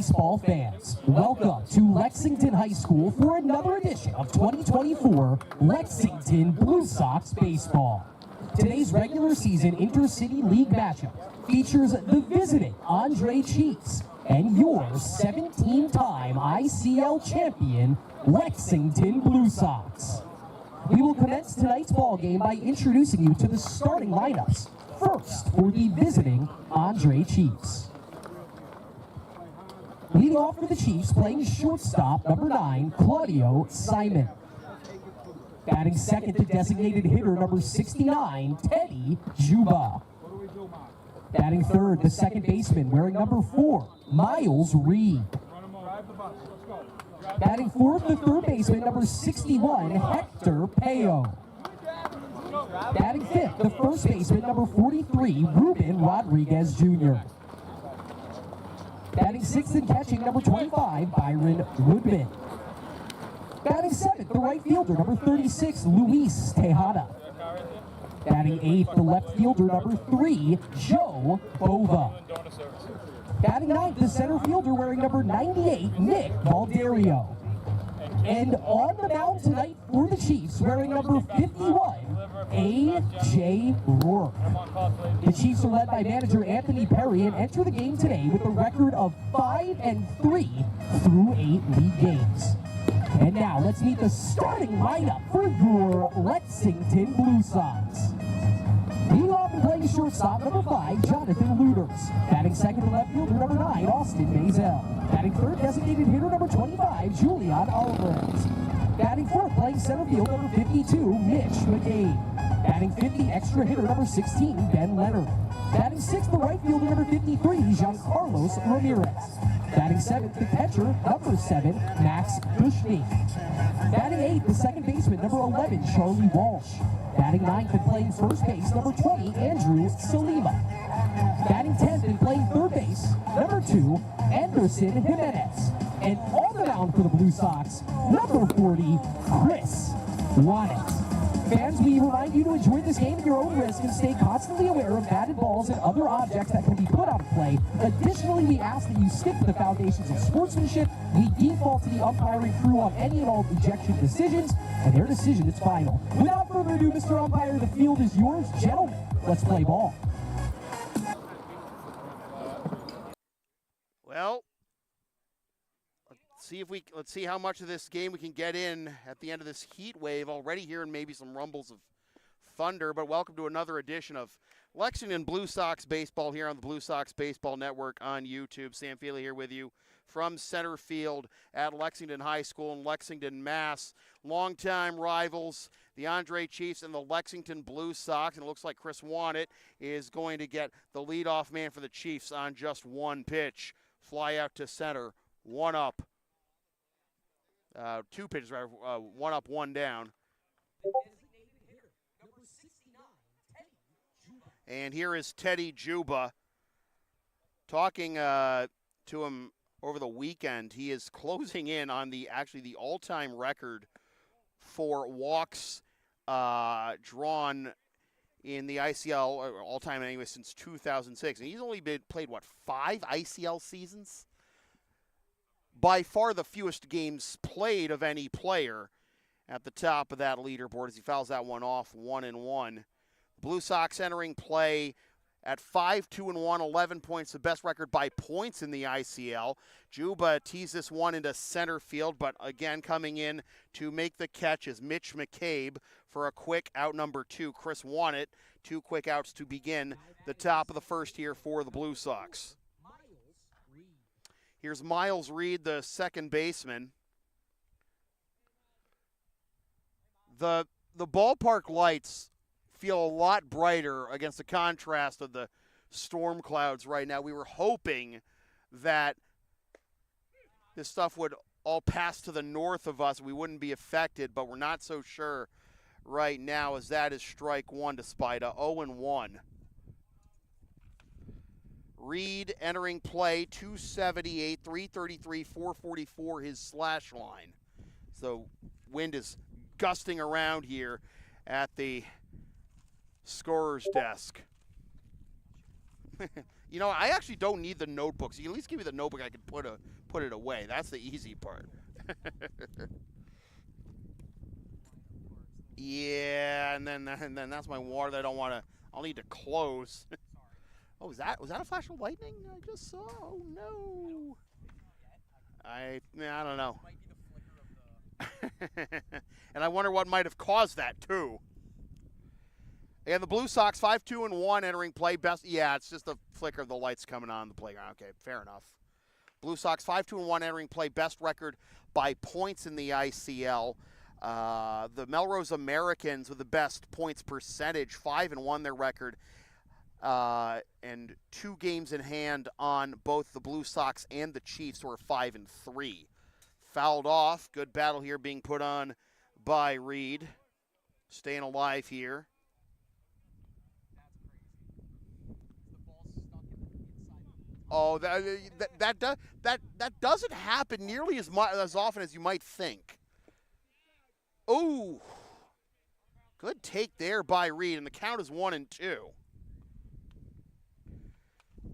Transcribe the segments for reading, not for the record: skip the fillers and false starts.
Baseball fans, welcome to Lexington High School for another edition of 2024 Lexington Blue Sox Baseball. Today's regular season Intercity League matchup features the visiting Andre Chiefs and your 17-time ICL champion, Lexington Blue Sox. We will commence tonight's ball game by introducing you to the starting lineups. First, for the visiting Andre Chiefs. Leading off for the Chiefs, playing shortstop, number 9, Claudio Simon. Batting second, the designated hitter, number 69, Teddy Juba. Batting third, the second baseman, wearing number 4, Miles Reed. Batting fourth, the third baseman, number 61, Hector Payo. Batting fifth, the first baseman, number 43, Ruben Rodriguez Jr. Batting sixth and catching, number 25, Byron Woodman. Batting seventh, the right fielder, number 36, Luis Tejada. Batting eighth, the left fielder, number 3, Joe Bova. Batting ninth, the center fielder, wearing number 98, Nick Valderio. And on the mound tonight for the Chiefs, wearing number 51, A.J. Rourke. The Chiefs are led by manager Anthony Perry and enter the game today with a record of 5-3 through 8 league games. And now let's meet the starting lineup for your Lexington Blue Sox. Leading off and playing shortstop, number 5, Jonathan Luders. Batting second to left fielder, number 9, Austin Mazel. Batting third, designated hitter, number 25, Julian Alvarez. Batting fourth, playing center field, number 52, Mitch McCabe. Batting fifth, the extra hitter, number 16, Ben Leonard. Batting sixth, the right fielder, number 53, Giancarlos Ramirez. Batting seventh, the catcher, number 7, Max Dushny. Batting eighth, the second baseman, number 11, Charlie Walsh. Batting ninth and playing first base, number 20, Andrew Salima. Batting 10th and playing third base, number 2, Anderson Jimenez. And on the mound for the Blue Sox, number 40, Chris Waddett. Fans, we remind you to enjoy this game at your own risk and stay constantly aware of batted balls and other objects that can be put out of play. Additionally, we ask that you stick to the foundations of sportsmanship. We default to the umpiring crew on any and all ejection decisions, and their decision is final. Without further ado, Mr. Umpire, the field is yours. Gentlemen, let's play ball. Well, let's see how much of this game we can get in at the end of this heat wave. Already hearing maybe some rumbles of thunder, but welcome to another edition of Lexington Blue Sox Baseball here on the Blue Sox Baseball Network on YouTube. Sam Feely here with you from center field at Lexington High School in Lexington, Mass. Longtime rivals, the Andre Chiefs and the Lexington Blue Sox, and it looks like Chris Waddett is going to get the leadoff man for the Chiefs on just one pitch. Fly out to center, one up. 2 pitches, rather, 1 up, 1 down. And here is Teddy Juba. Talking to him over the weekend, he is closing in on the all-time record for walks drawn in the ICL, all-time anyway, since 2006. And he's only played, 5 ICL seasons? By far the fewest games played of any player at the top of that leaderboard as he fouls that one off 1-1. Blue Sox entering play at 5-2-1, 11 points, the best record by points in the ICL. Juba tees this one into center field, but again coming in to make the catch is Mitch McCabe for a quick out number 2. Chris Waddett, 2 quick outs to begin the top of the first here for the Blue Sox. Here's Miles Reed, the second baseman. The ballpark lights feel a lot brighter against the contrast of the storm clouds right now. We were hoping that this stuff would all pass to the north of us. We wouldn't be affected, but we're not so sure right now as that is strike one to Spida, 0-1. Reed entering play, 278, 333, 444, his slash line. So wind is gusting around here at the scorer's desk. You know, I actually don't need the notebooks. You can at least give me the notebook. I can put it away. That's the easy part. Yeah, and then that's my water that I don't want to. I'll need to close. Oh, was that a flash of lightning I just saw? Oh no. I don't know. And I wonder what might have caused that too. And the Blue Sox 5-2-1 entering play. Best. Yeah, it's just the flicker of the lights coming on the playground. Okay, fair enough. Blue Sox 5-2-1 entering play. Best record by points in the ICL. The Melrose Americans with the best points percentage, 5-1 their record, and 2 games in hand on both the Blue Sox and the Chiefs, who are 5-3. Fouled off. Good battle here being put on by Reed. Staying alive here. Oh, that doesn't happen nearly as often as you might think. Oh, good take there by Reed, and the count is 1-2.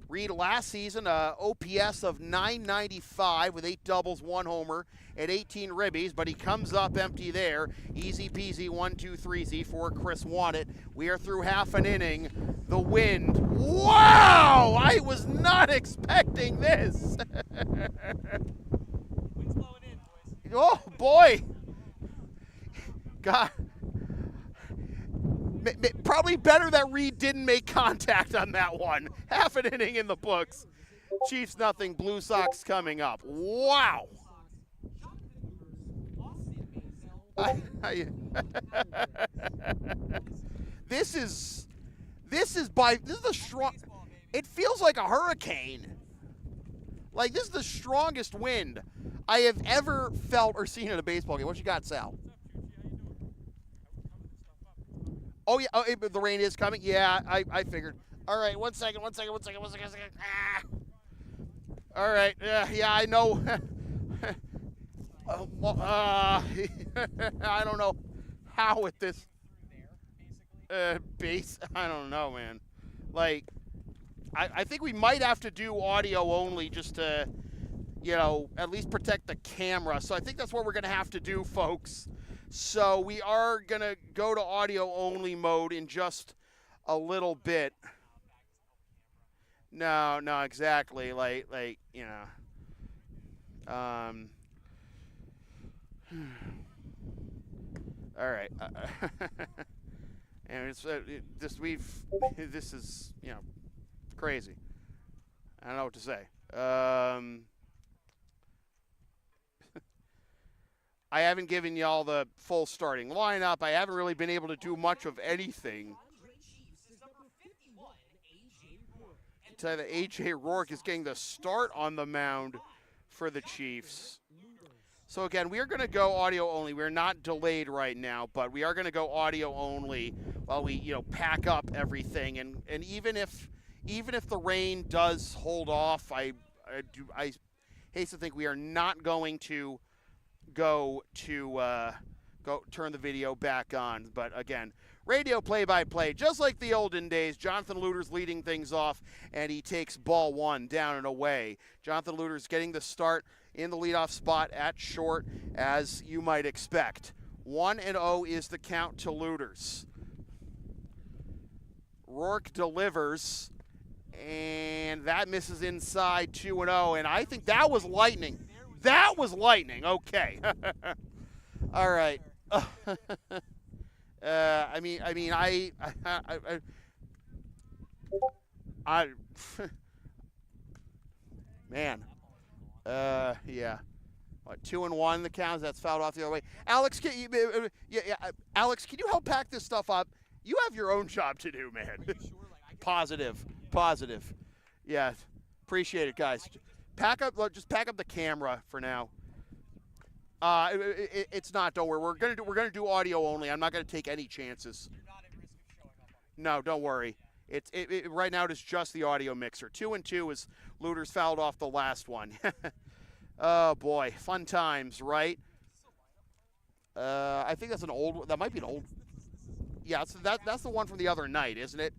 Reed last season, OPS of .995 with 8 doubles, 1 homer, and 18 ribbies, but he comes up empty there. Easy peasy 1-2-3-Z for Chris Wannett. We are through half an inning. The wind. Wow! I was not expecting this. Wind's blowing in, boys. Oh, boy. God. Probably better that Reed didn't make contact on that one. Half an inning in the books. Chiefs nothing, Blue Sox coming up. Wow. This is the strong. It feels like a hurricane. Like, this is the strongest wind I have ever felt or seen at a baseball game. What you got, Sal? Oh, yeah, the rain is coming? Yeah, I figured. All right, one second. Ah. All right, yeah, I know. I don't know how with this base. I don't know, man. Like, I think we might have to do audio only just to, at least protect the camera. So I think that's what we're going to have to do, folks. So we are going to go to audio only mode in just a little bit. No, exactly. Like, all right. And this is, crazy. I don't know what to say. I haven't given y'all the full starting lineup. I haven't really been able to do much of anything. Tell you that A.J. Rourke is getting the start on the mound for the Chiefs. So again, we are going to go audio only. We're not delayed right now, but we are going to go audio only while we, pack up everything. And even if the rain does hold off, I hate to think we are not going to go turn the video back on. But again, radio play-by-play, just like the olden days. Jonathan Luter's leading things off, and he takes ball 1 down and away. Jonathan Luter's getting the start in the leadoff spot at short, as you might expect. 1-0 is the count to Luters. Rourke delivers, and that misses inside 2-0, and I think that was lightning. That was lightning. Okay. All right. Man. Yeah. What, 2-1 the count? That's fouled off the other way. Alex, Alex, can you help pack this stuff up? You have your own job to do, man. Positive. Yeah. Appreciate it, guys. Just pack up the camera for now. It's not. Don't worry. We're gonna do audio only. I'm not gonna take any chances. You're not at risk of showing up. No, don't worry. Right now it is just the audio mixer. 2-2 as Luter's fouled off the last one. Oh boy, fun times, right? I think that's an old. That might be an old. Yeah, that's the one from the other night, isn't it?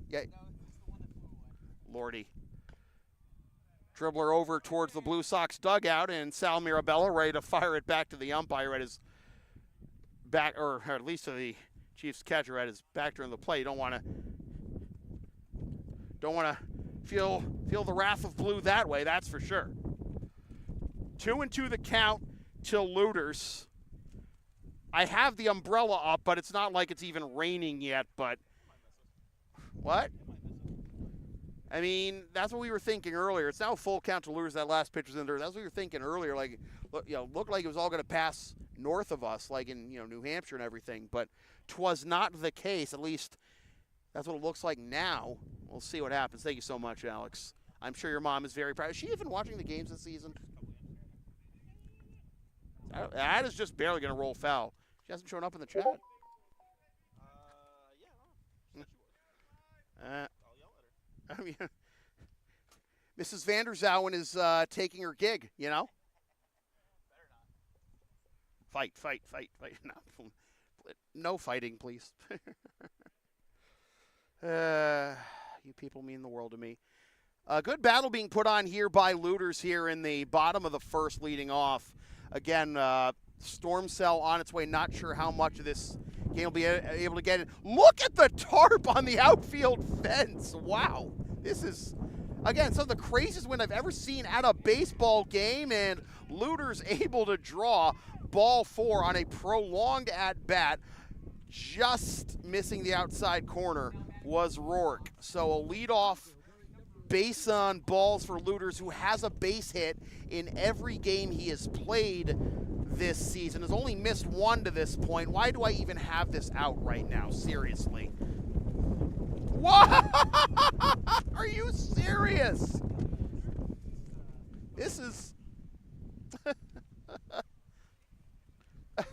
Yeah. No, it's the one that flew away. Lordy. Dribbler over towards the Blue Sox dugout, and Sal Mirabella ready to fire it back to the umpire at his back, or at least to the Chiefs catcher at his back during the play. You don't want to feel the wrath of blue that way, that's for sure. 2-2 the count till Looters. I have the umbrella up, but it's not like it's even raining yet, but what? I mean, that's what we were thinking earlier. It's now full count to Looters. That last pitch was in there. That's what we were thinking earlier. Like, looked like it was all going to pass north of us, like in New Hampshire and everything. But 'twas not the case. At least that's what it looks like now. We'll see what happens. Thank you so much, Alex. I'm sure your mom is very proud. Is she even watching the games this season? That is just barely going to roll foul. She hasn't shown up in the chat. I mean, Mrs. Vanderzowen is taking her gig, Fight. No fighting, please. You people mean the world to me. A good battle being put on here by Looters here in the bottom of the first, leading off. Again, storm cell on its way. Not sure how much of this game will be able to get in. Look at the tarp on the outfield fence. Wow. This is, again, some of the craziest wind I've ever seen at a baseball game, and Looters able to draw ball 4 on a prolonged at-bat. Just missing the outside corner was Rourke. So a leadoff base on balls for Looters, who has a base hit in every game he has played this season. Has only missed 1 to this point. Why do I even have this out right now? Seriously. What? Are you serious? This is...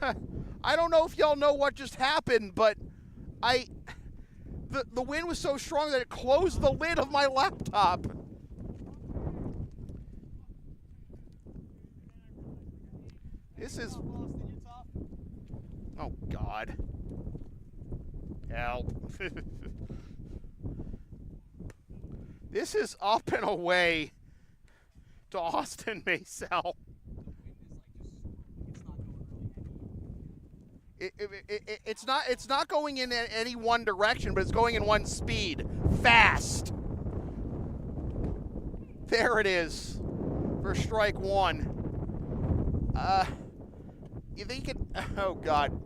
I don't know if y'all know what just happened, but the wind was so strong that it closed the lid of my laptop. This is... Oh, God. Help. This is up and away to Austin Maysel. It's not going in any one direction, but it's going in one speed. Fast. There it is for strike 1. You think it? Oh God.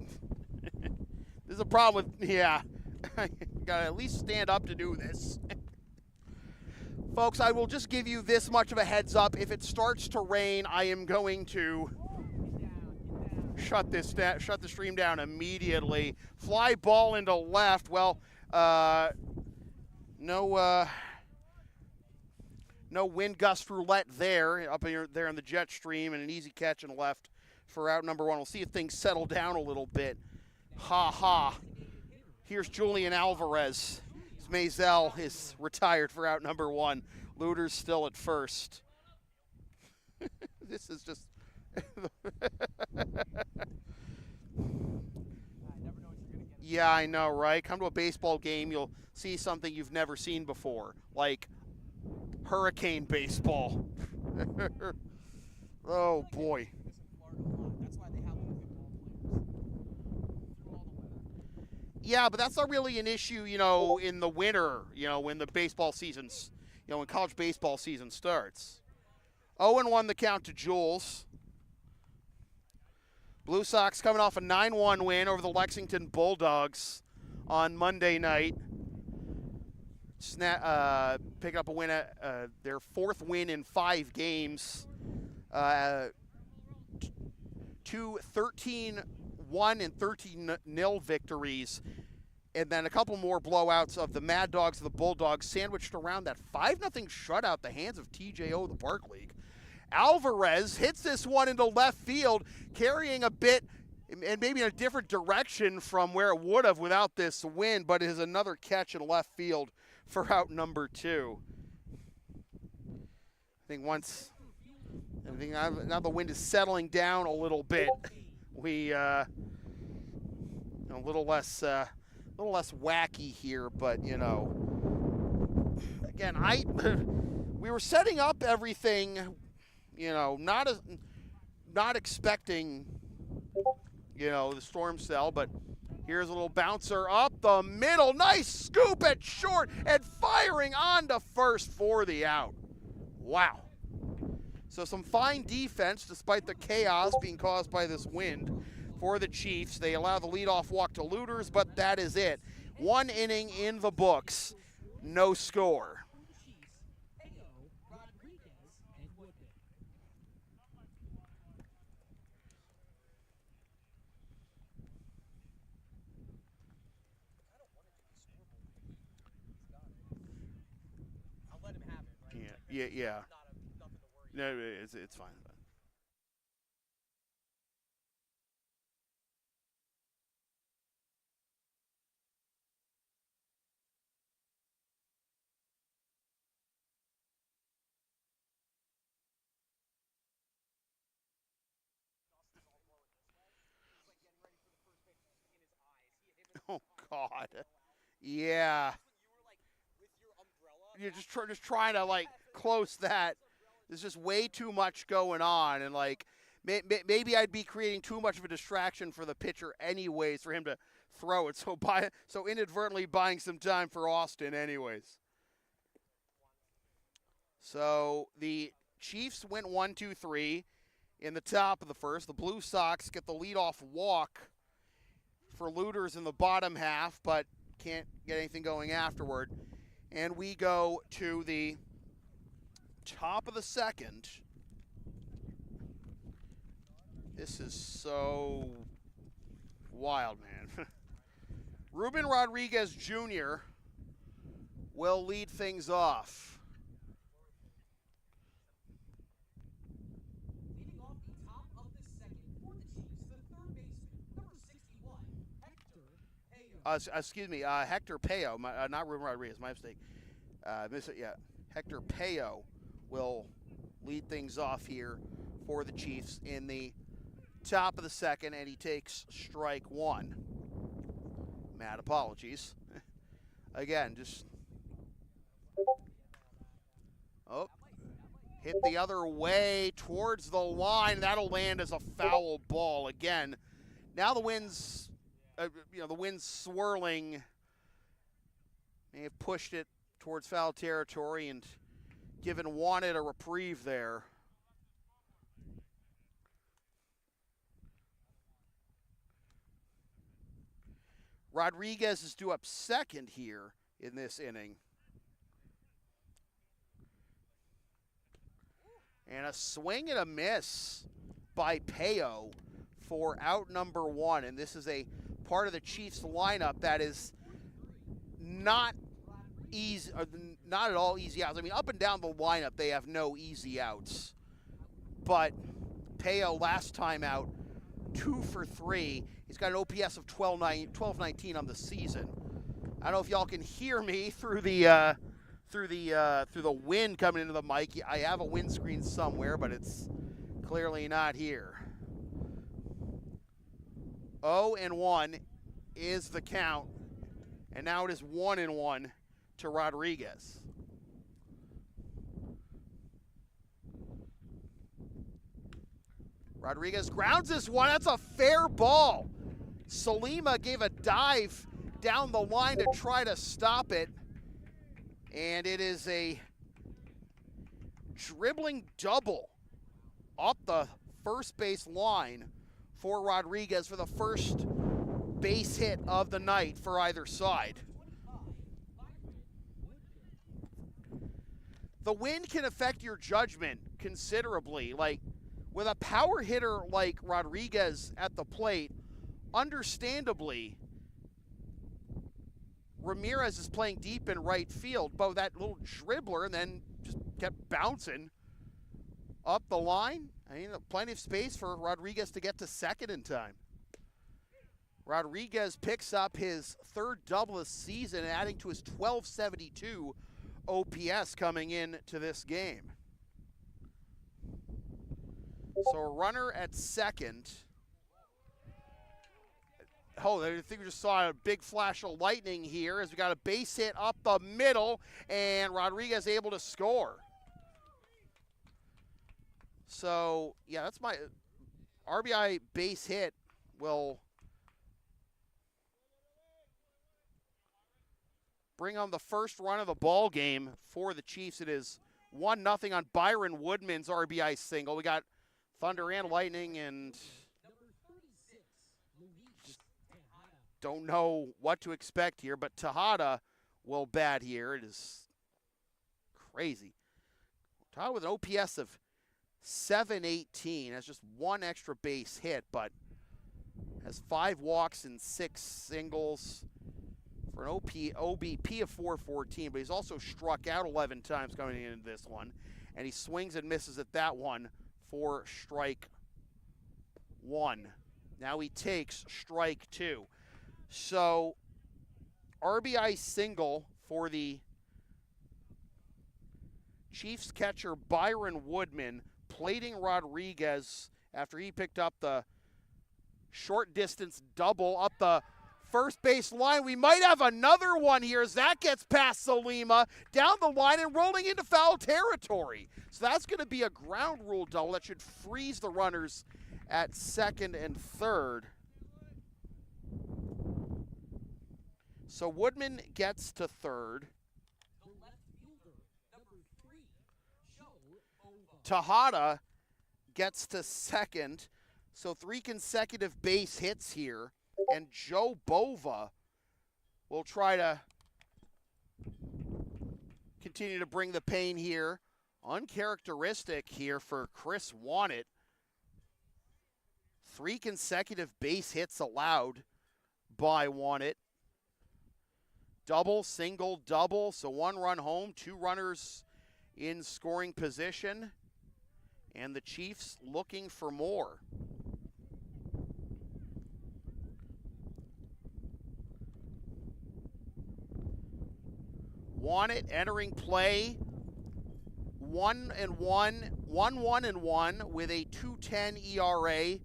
There's a problem with gotta at least stand up to do this. Folks, I will just give you this much of a heads up. If it starts to rain, I am going to shut the stream down immediately. Fly ball into left. Well, no wind gust roulette there, up there in the jet stream, and an easy catch in left for out number 1. We'll see if things settle down a little bit. Ha. Here's Julian Alvarez. Maysel is retired for out number 1. Looters still at first. This is just... Yeah, I know, right? Come to a baseball game, you'll see something you've never seen before, like hurricane baseball. Oh, boy. Yeah, but that's not really an issue, in the winter, when the baseball season's, when college baseball season starts. 0-1 the count to Jules. Blue Sox coming off a 9-1 win over the Lexington Bulldogs on Monday night. Picking up a win at their 4th win in 5 games. 2 13-1 and 13-0 victories. And then a couple more blowouts of the Mad Dogs of the Bulldogs, sandwiched around that 5-0 shutout, the hands of TJO of the Park League. Alvarez hits this one into left field, carrying a bit and maybe in a different direction from where it would have without this win, but it is another catch in left field for out number 2. I think now the wind is settling down a little bit. We a little less wacky here, but again, we were setting up everything, not expecting, the storm cell, but here's a little bouncer up the middle. Nice scoop at short and firing on to first for the out. Wow. So some fine defense despite the chaos being caused by this wind for the Chiefs. They allow the leadoff walk to Looters, but that is it. 1 inning in the books, no score. I'll let him have it, right? Yeah. Nothing to worry No, about. it's fine. Oh God. Yeah. You're just trying to close that. There's just way too much going on, and maybe I'd be creating too much of a distraction for the pitcher anyways for him to throw it. So inadvertently buying some time for Austin anyways. So the Chiefs went 1-2-3 in the top of the first. The Blue Sox get the leadoff walk for Looters in the bottom half, but can't get anything going afterward. And we go to the top of the second. This is so wild, man. Ruben Rodriguez Jr. will lead things off. Leading off the top of the second for the Chiefs, the third baseman, number 61, Hector Payo. Excuse me, Hector Payo, not Ruben Rodriguez, my mistake. Hector Payo will lead things off here for the Chiefs in the top of the second, and he takes strike one. Mad apologies. Again, just hit the other way towards the line. That'll land as a foul ball again. Now the wind's, the wind's swirling. May have pushed it towards foul territory and given Wanted a reprieve there. Rodriguez is due up second here in this inning. And a swing and a miss by Payo for out number one. And this is a part of the Chiefs lineup that is not easy, not at all easy outs. I mean, up and down the lineup, they have no easy outs. But Payo last time out, 2 for 3. He's got an OPS of 1219 on the season. I don't know if y'all can hear me through the wind coming into the mic. I have a windscreen somewhere, but it's clearly not here. 0-1 is the count, and now it is 1-1 to Rodriguez. Rodriguez grounds this one. That's a fair ball. Salima gave a dive down the line to try to stop it. And it is a dribbling double up the first base line for Rodriguez for the first base hit of the night for either side. The wind can affect your judgment considerably. Like, with a power hitter like Rodriguez at the plate, understandably, Ramirez is playing deep in right field, but that little dribbler and then just kept bouncing up the line. I mean, plenty of space for Rodriguez to get to second in time. Rodriguez picks up his third double this season, adding to his 1272 OPS coming into this game. So a runner at second. Oh, I think we just saw a big flash of lightning here as we got a base hit up the middle, and Rodriguez able to score. So, yeah, that's my RBI base hit will bring on the first run of the ball game for the Chiefs. It is 1-0 on Byron Woodman's RBI single. We got Thunder and Lightning, and just don't know what to expect here, but Tejada will bat here. It is crazy. Tejada with an OPS of 718, has just one extra base hit, but has 5 walks and 6 singles for an OBP of 414, but he's also struck out 11 times coming into this one, and he swings and misses at that one for strike 1. Now he takes strike 2. So RBI single for the Chiefs catcher Byron Woodman, plating Rodriguez after he picked up the short distance double up the first base line. We might have another one here as that gets past Salima down the line and rolling into foul territory. So that's going to be a ground rule double that should freeze the runners at second and third. So Woodman gets to third. Tejada gets to second. So 3 consecutive base hits here. And Joe Bova will try to continue to bring the pain here. Uncharacteristic here for Chris Wannett. 3 consecutive base hits allowed by Wannett. Double, single, double. So 1 run home, 2 runners in scoring position. And the Chiefs looking for more. Wannett entering play 1-1 with a 2.10 ERA,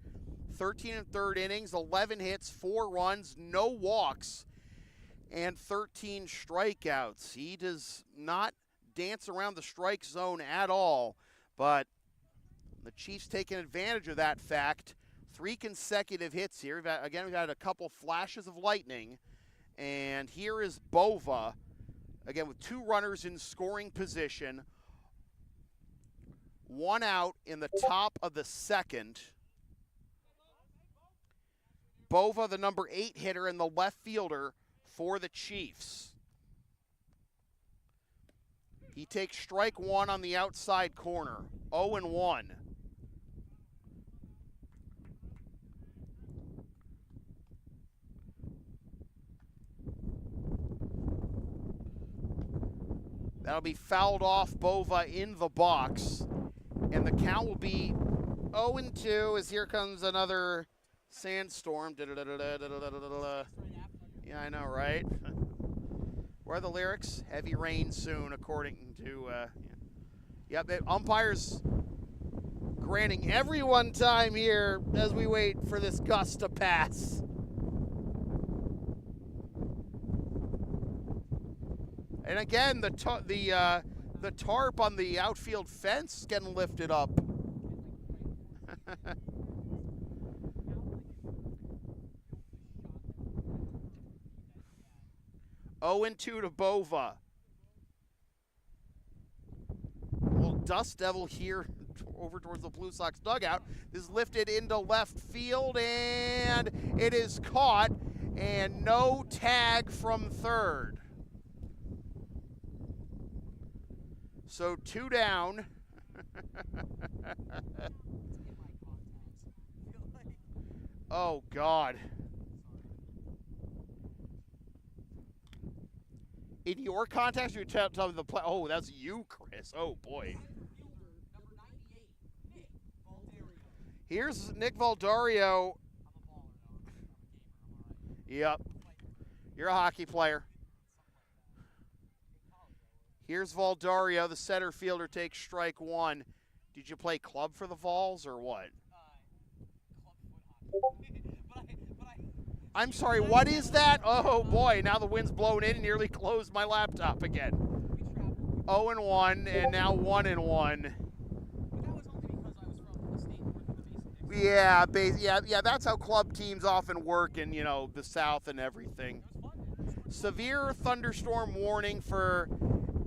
13 1/3 innings, 11 hits, 4 runs, no walks, and 13 strikeouts. He does not dance around the strike zone at all, but the Chiefs taking advantage of that fact. 3 consecutive hits here. We've had a couple flashes of lightning, and here is Bova. Again, with 2 runners in scoring position, 1 out in the top of the second. Bova, the number 8 hitter and the left fielder for the Chiefs. He takes strike 1 on the outside corner, 0-1. That'll be fouled off Bova in the box. And the count will be 0-2 as here comes another sandstorm. Yeah, I know, right? Where are the lyrics? Heavy rain soon, according to, Yep, the umpires granting everyone time here as we wait for this gust to pass. And again, the tarp on the outfield fence is getting lifted up. 0-2 to Bova. Well, Dust Devil here over towards the Blue Sox dugout. This is lifted into left field, and it is caught, and no tag from third. So 2 down. Oh, God. In your context, you tell me the play. Oh, that's you, Chris. Oh, boy. Here's Nick Valdario. Yep. You're a hockey player. Here's Valdario, the center fielder, takes strike 1. Did you play club for the Vols or what? I'm sorry, what is that? Oh, boy, now the wind's blowing in and nearly closed my laptop again. 0-1, and now 1-1. Yeah, yeah. That's how club teams often work in the South and everything. Severe thunderstorm warning for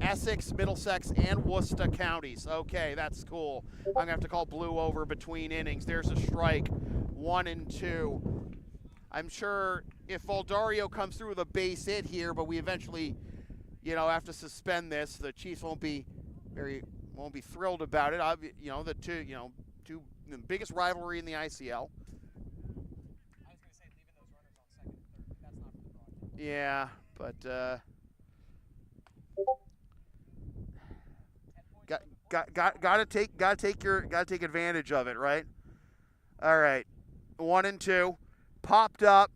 Essex, Middlesex, and Worcester counties. Okay, that's cool. I'm gonna have to call Blue over between innings. There's a strike, 1-2. I'm sure if Valdario comes through with a base hit here, but we eventually, have to suspend this, the Chiefs won't be thrilled about it. The two the biggest rivalry in the ICL. I was gonna say leaving those runners on second and third. That's not for the broadcast. Yeah, but gotta take advantage of it, right? All right, 1-2, popped up.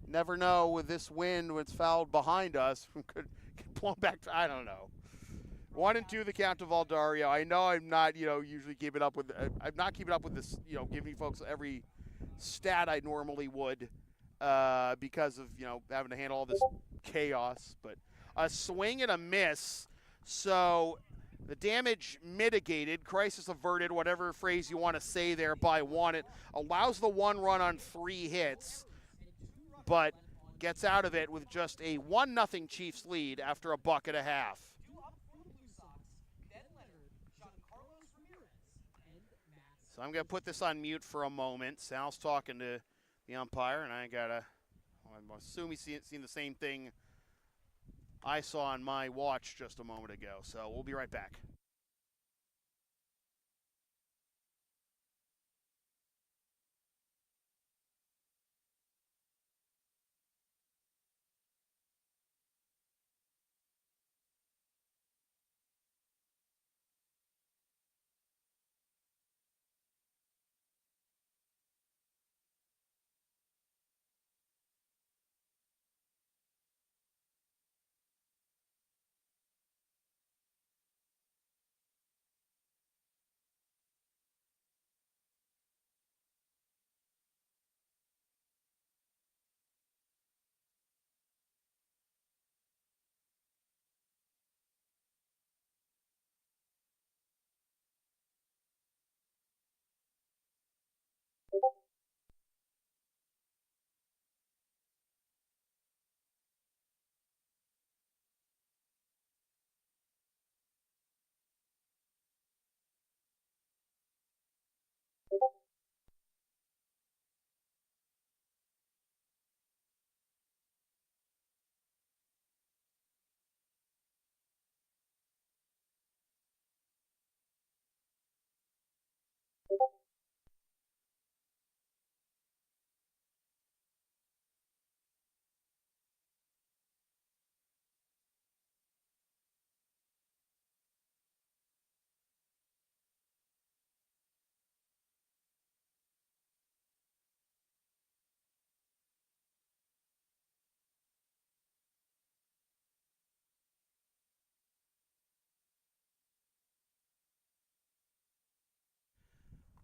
Never know with this wind when it's fouled behind us, could get blown back. I don't know. 1-2 the count to Valdario. I know I'm not usually keeping up with. I'm not keeping up with this. Giving folks every stat I normally would because of having to handle all this chaos. But a swing and a miss. So the damage mitigated, crisis averted, whatever phrase you want to say there, by one. It allows the 1 run on 3 hits, but gets out of it with just a 1-0 Chiefs lead after a buck and a half. So I'm going to put this on mute for a moment. Sal's talking to the umpire, and I'm assuming he's seen the same thing I saw on my watch just a moment ago. So we'll be right back.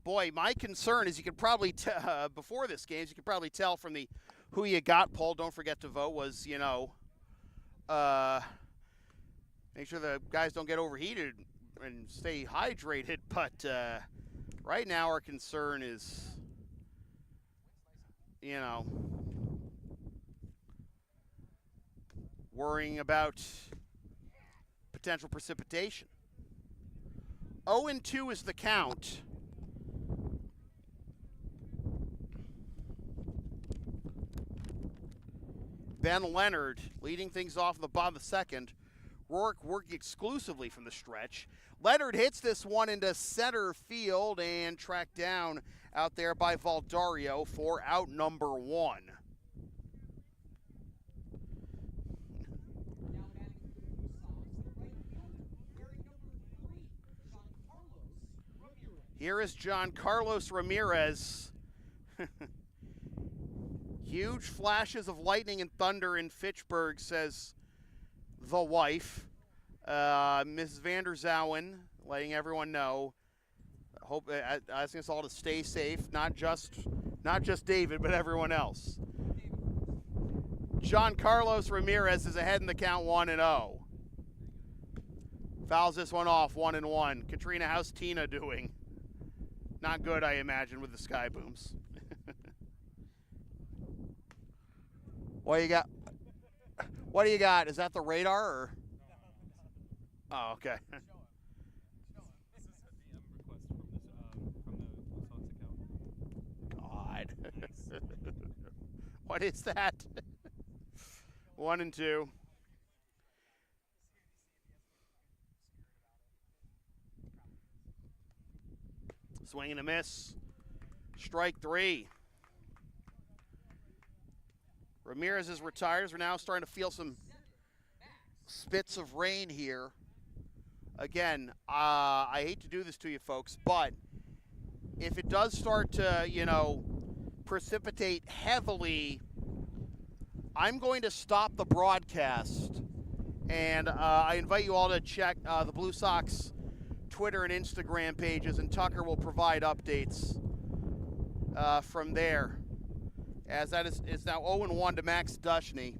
Boy, my concern is you could probably before this game, as you could probably tell from the who you got poll. Don't forget to vote. Was make sure the guys don't get overheated and stay hydrated. But right now, our concern is worrying about potential precipitation. 0-2 is the count. Ben Leonard leading things off in the bottom of the second. Rourke working exclusively from the stretch. Leonard hits this one into center field and tracked down out there by Valdario for out number 1. Here is John Carlos Ramirez. Huge flashes of lightning and thunder in Fitchburg, says the wife. Mrs. Vander Zowen, letting everyone know. Hope asking us all to stay safe, not just David, but everyone else. John Carlos Ramirez is ahead in the count 1-0. Fouls this one off 1-1. Katrina, how's Tina doing? Not good, I imagine, with the sky booms. What do you got? What do you got? Is that the radar or? Oh, okay. God. What is that? 1 and 2. Swing and a miss. Strike 3. Ramirez is retired. We're now starting to feel some spits of rain here. Again, I hate to do this to you folks, but if it does start to, precipitate heavily, I'm going to stop the broadcast. And I invite you all to check the Blue Sox Twitter and Instagram pages, and Tucker will provide updates from there. As that is now 0-1 to Max Dushny.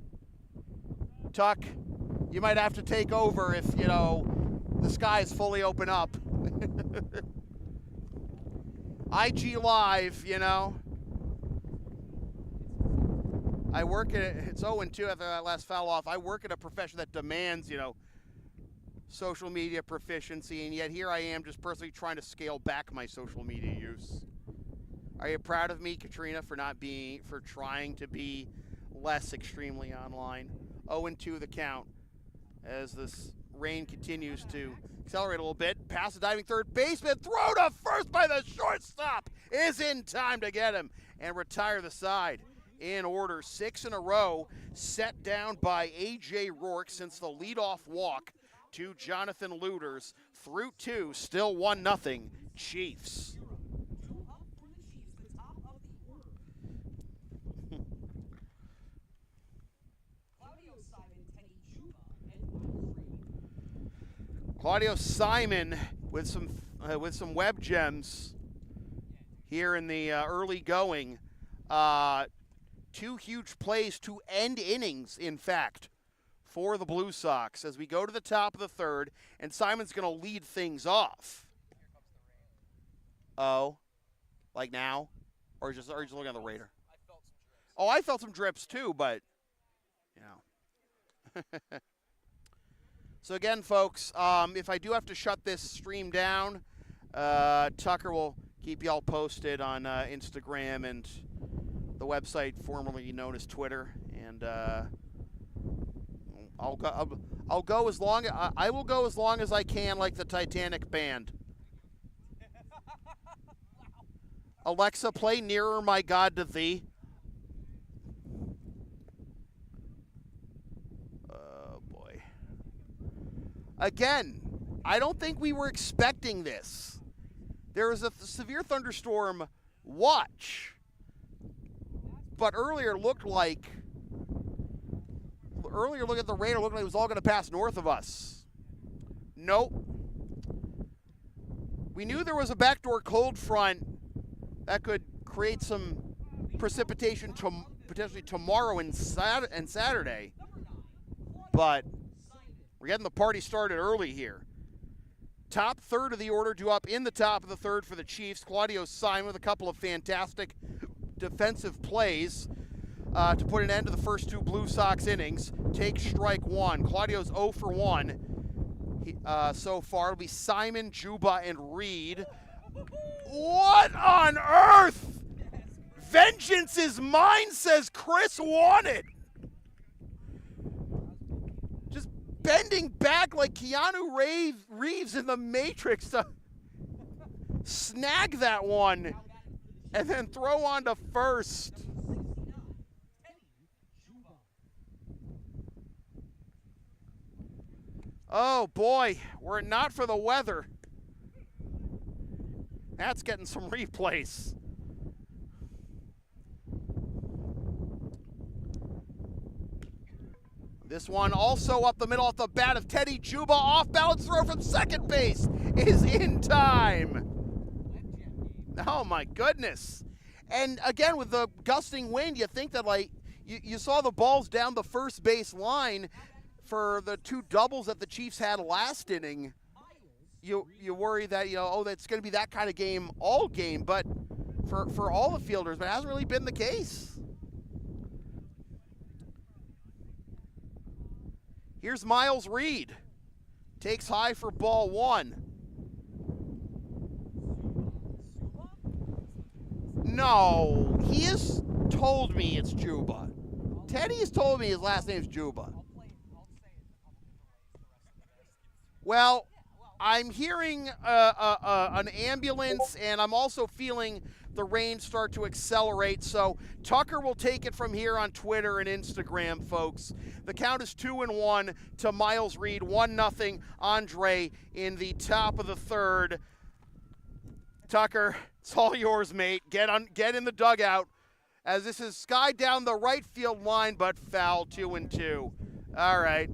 Tuck, you might have to take over if, the skies fully open up. IG Live, I work at it's 0-2 after that last foul off. I work at a profession that demands, social media proficiency, and yet here I am just personally trying to scale back my social media use. Are you proud of me, Katrina, for trying to be less extremely online? 0-2 the count as this rain continues to accelerate a little bit. Pass the diving third baseman, throw to first by the shortstop is in time to get him and retire the side. In order, 6 in a row, set down by A.J. Rourke since the leadoff walk to Jonathan Luders. Through 2, still 1-0, Chiefs. Claudio Simon with some web gems here in the early going. 2 huge plays to end innings, in fact, for the Blue Sox as we go to the top of the third, and Simon's going to lead things off. Oh, like now? Or just looking at the radar? Oh, I felt some drips too, but, So again, folks, if I do have to shut this stream down, Tucker will keep y'all posted on Instagram and the website formerly known as Twitter, and I'll go as long I will go as long as I can, like the Titanic band. Alexa, play "Nearer, My God, to Thee." Oh boy. Again, I don't think we were expecting this. There was a severe thunderstorm watch. But earlier look at the radar, looked like it was all going to pass north of us. Nope. We knew there was a backdoor cold front that could create some precipitation potentially tomorrow and Saturday. But we're getting the party started early here. Top third of the order due up in the top of the third for the Chiefs. Claudio Simon with a couple of fantastic defensive plays to put an end to the first 2 Blue Sox innings. Take strike 1. Claudio's 0 for 1 so far. It'll be Simon, Juba, and Reed. What on earth? Vengeance is mine, says Chris Wanted. Just bending back like Keanu Reeves in The Matrix to snag that one and then throw on to first. Oh boy, were it not for the weather, that's getting some replays. This one also up the middle off the bat of Teddy Juba. Off balance throw from second base is in time. Oh my goodness. And again, with the gusting wind, you think that you saw the balls down the first base line for the 2 doubles that the Chiefs had last inning. you worry that, oh, that's going to be that kind of game all game, but for all the fielders, but it hasn't really been the case. Here's Miles Reed. Takes high for ball one. No, he has told me it's Juba. Teddy has told me his last name's Juba. Well, I'm hearing an ambulance, and I'm also feeling the rain start to accelerate. So Tucker will take it from here on Twitter and Instagram, folks. The count is 2-1 to Miles Reed, 1-0 Andre in the top of the third. Tucker, it's all yours, mate. Get in the dugout, as this is sky down the right field line, but foul, 2-2. All right.